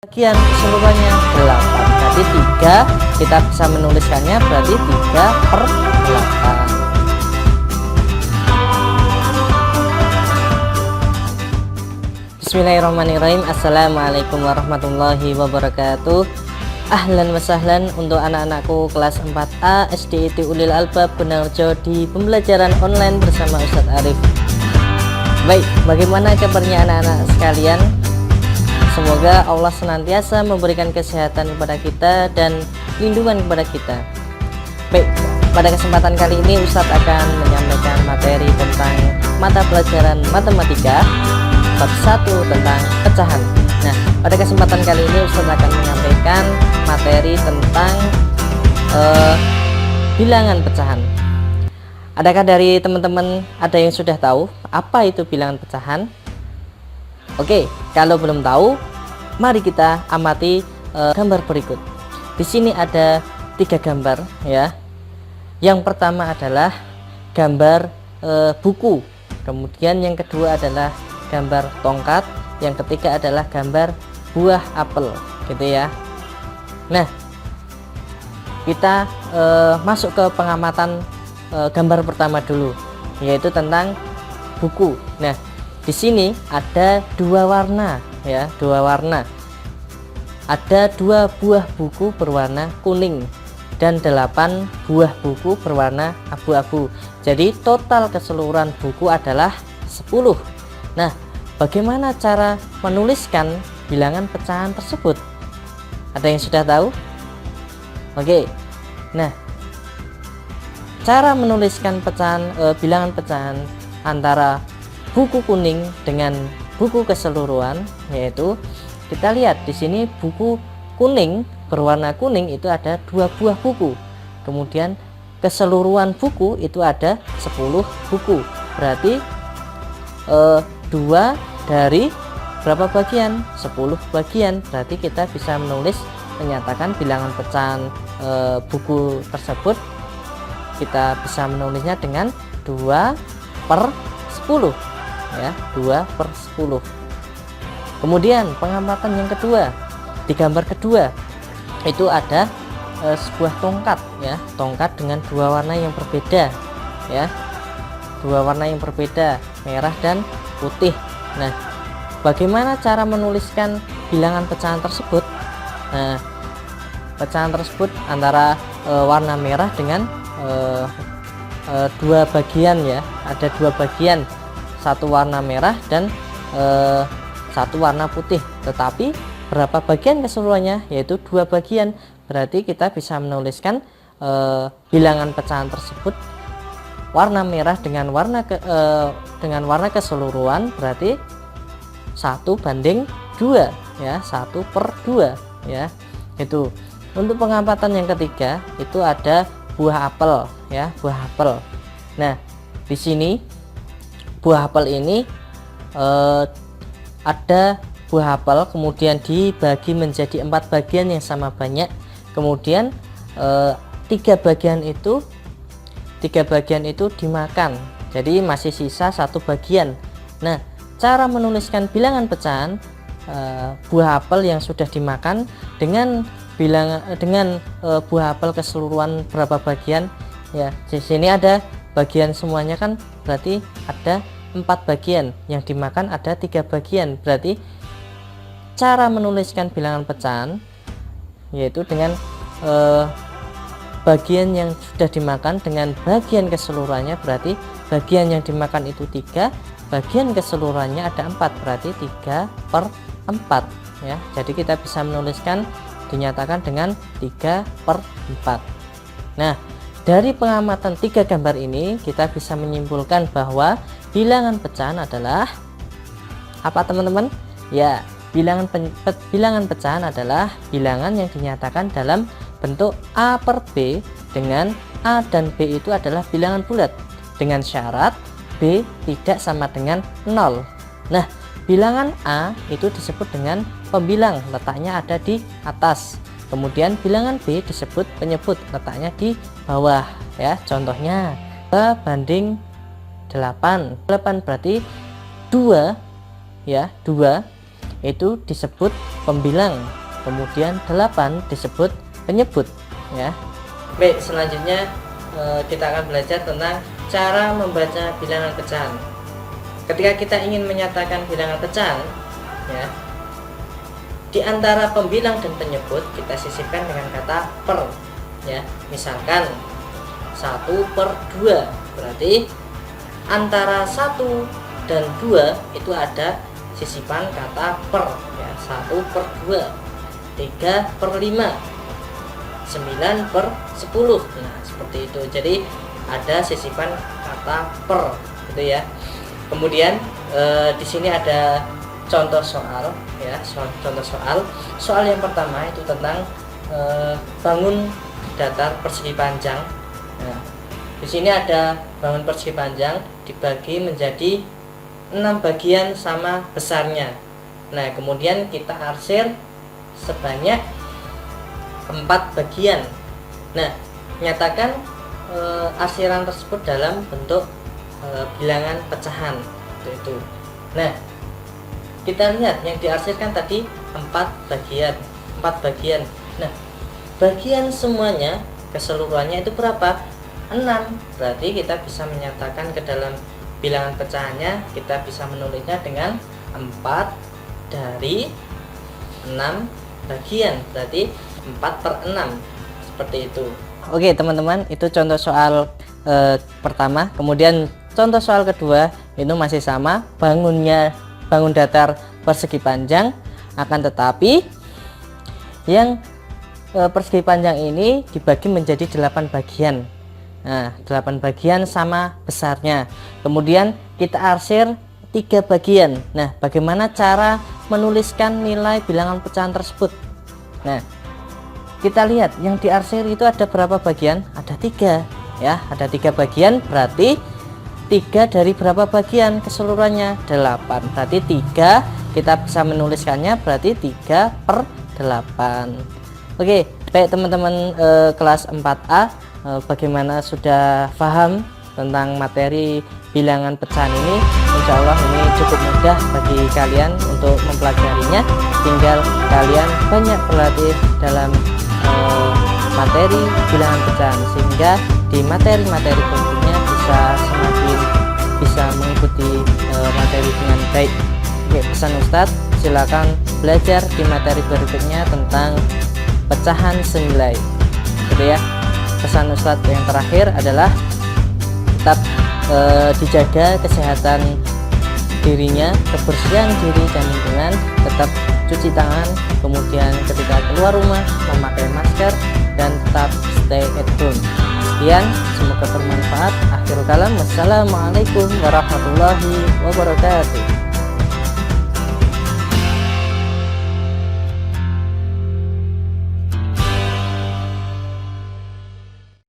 bagian keseluruhannya 8. Berarti 3 kita bisa menuliskannya berarti 3/8. Bismillahirrahmanirrahim. Assalamualaikum warahmatullahi wabarakatuh. Ahlan wa sahlan untuk anak-anakku kelas 4A SDIT Ulil Albab Benarjo di pembelajaran online bersama Ustadz Arif. Baik, bagaimana kabarnya anak-anak sekalian? Semoga Allah senantiasa memberikan kesehatan kepada kita dan lindungan kepada kita. Baik, pada kesempatan kali ini Ustadz akan menyampaikan materi tentang mata pelajaran matematika bab 1 tentang pecahan. Nah, pada kesempatan kali ini Ustadz akan menyampaikan materi tentang bilangan pecahan. Adakah dari teman-teman ada yang sudah tahu apa itu bilangan pecahan? Oke, kalau belum tahu, mari kita amati gambar berikut. Di sini ada 3 gambar ya. Yang pertama adalah gambar buku. Kemudian yang kedua adalah gambar tongkat. Yang ketiga adalah gambar buah apel, gitu ya. Nah, kita masuk ke pengamatan gambar pertama dulu, yaitu tentang buku. Nah, di sini ada 2 warna ya, 2 warna. Ada 2 buah buku berwarna kuning dan 8 buah buku berwarna abu-abu. Jadi total keseluruhan buku adalah 10. Nah, bagaimana cara menuliskan bilangan pecahan tersebut? Ada yang sudah tahu? Oke. Nah, cara menuliskan bilangan pecahan antara buku kuning dengan buku keseluruhan, yaitu kita lihat di sini buku kuning berwarna kuning itu ada 2 buah buku. Kemudian keseluruhan buku itu ada 10 buku. Berarti 2 dari berapa bagian? 10 bagian. Berarti kita bisa menyatakan bilangan pecahan buku tersebut, kita bisa menulisnya dengan 2/10 ya, 2/10. Kemudian pengamatan yang kedua, di gambar kedua itu ada sebuah tongkat ya, tongkat dengan 2 warna yang berbeda ya, 2 warna yang berbeda, merah dan putih. Nah, bagaimana cara menuliskan bilangan pecahan tersebut? Nah, pecahan tersebut antara warna merah dengan 2 bagian ya, ada 2 bagian, 1 warna merah dan 1 warna putih. Tetapi berapa bagian keseluruhannya? Yaitu 2 bagian. Berarti kita bisa menuliskan bilangan pecahan tersebut warna merah dengan warna keseluruhan, berarti 1/2 ya, 1/2 ya. Itu. Untuk pengamatan yang ketiga itu ada buah apel ya, buah apel. Nah, di sini buah apel ini ada buah apel kemudian dibagi menjadi 4 bagian yang sama banyak. Kemudian 3 bagian itu dimakan, jadi masih sisa 1 bagian. Nah, cara menuliskan bilangan pecahan buah apel yang sudah dimakan dengan buah apel keseluruhan berapa bagian ya. Di sini ada bagian semuanya kan, berarti ada 4 bagian, yang dimakan ada 3 bagian. Berarti cara menuliskan bilangan pecahan yaitu dengan bagian yang sudah dimakan dengan bagian keseluruhannya, berarti bagian yang dimakan itu 3, bagian keseluruhannya ada 4, berarti 3/4 ya. Jadi kita bisa menuliskan, dinyatakan dengan 3/4. Nah, dari pengamatan 3 gambar ini kita bisa menyimpulkan bahwa bilangan pecahan adalah apa teman-teman? Ya, bilangan pecahan adalah bilangan yang dinyatakan dalam bentuk A/B, dengan A dan B itu adalah bilangan bulat dengan syarat B tidak sama dengan 0. Nah, bilangan A itu disebut dengan pembilang, letaknya ada di atas. Kemudian bilangan B disebut penyebut, letaknya di bawah ya. Contohnya 2/8. 8 berarti 2 ya, 2 itu disebut pembilang. kemudian 8 disebut penyebut ya. Baik, selanjutnya kita akan belajar tentang cara membaca bilangan pecahan. Ketika kita ingin menyatakan bilangan pecahan ya, di antara pembilang dan penyebut kita sisipkan dengan kata per ya. Misalkan 1/2, berarti antara 1 dan 2 itu ada sisipan kata per ya. 1/2, 3/5, 9/10. Nah, seperti itu. Jadi ada sisipan kata per gitu ya. Kemudian di sini ada contoh soal ya, contoh soal yang pertama itu tentang bangun datar persegi panjang. Nah, di sini ada bangun persegi panjang dibagi menjadi 6 bagian sama besarnya. Nah, kemudian kita arsir sebanyak 4 bagian. Nah, nyatakan arsiran tersebut dalam bentuk bilangan pecahan itu. Nah, kita lihat yang diarsirkan tadi 4 bagian. Nah, bagian semuanya keseluruhannya itu berapa? 6. Berarti kita bisa menyatakan ke dalam bilangan pecahannya, kita bisa menulisnya dengan 4 dari 6 bagian, berarti 4/6 seperti itu. Oke teman-teman, itu contoh soal pertama. Kemudian contoh soal kedua itu masih sama, bangun datar persegi panjang, akan tetapi yang persegi panjang ini dibagi menjadi 8 bagian. Nah, 8 bagian sama besarnya. Kemudian kita arsir 3 bagian. Nah, bagaimana cara menuliskan nilai bilangan pecahan tersebut? Nah, kita lihat yang diarsir itu ada berapa bagian? Ada 3 ya, ada 3 bagian, berarti 3 dari berapa bagian keseluruhannya? 8. Berarti 3 kita bisa menuliskannya berarti 3/8. Oke, baik teman-teman kelas 4A, bagaimana sudah paham tentang materi bilangan pecahan ini? Insya Allah ini cukup mudah bagi kalian untuk mempelajarinya. Tinggal kalian banyak berlatih dalam materi bilangan pecahan, sehingga di materi-materi berikutnya bisa mengikuti materi dengan baik. Oke, pesan Ustadz, silakan belajar di materi berikutnya tentang pecahan senilai gitu ya. Pesan Ustadz yang terakhir adalah tetap dijaga kesehatan dirinya, kebersihan diri dan lingkungan, tetap cuci tangan, kemudian ketika keluar rumah memakai masker, dan tetap stay at home. Sekian, semoga bermanfaat. Akhirul kalam, wassalamualaikum warahmatullahi wabarakatuh.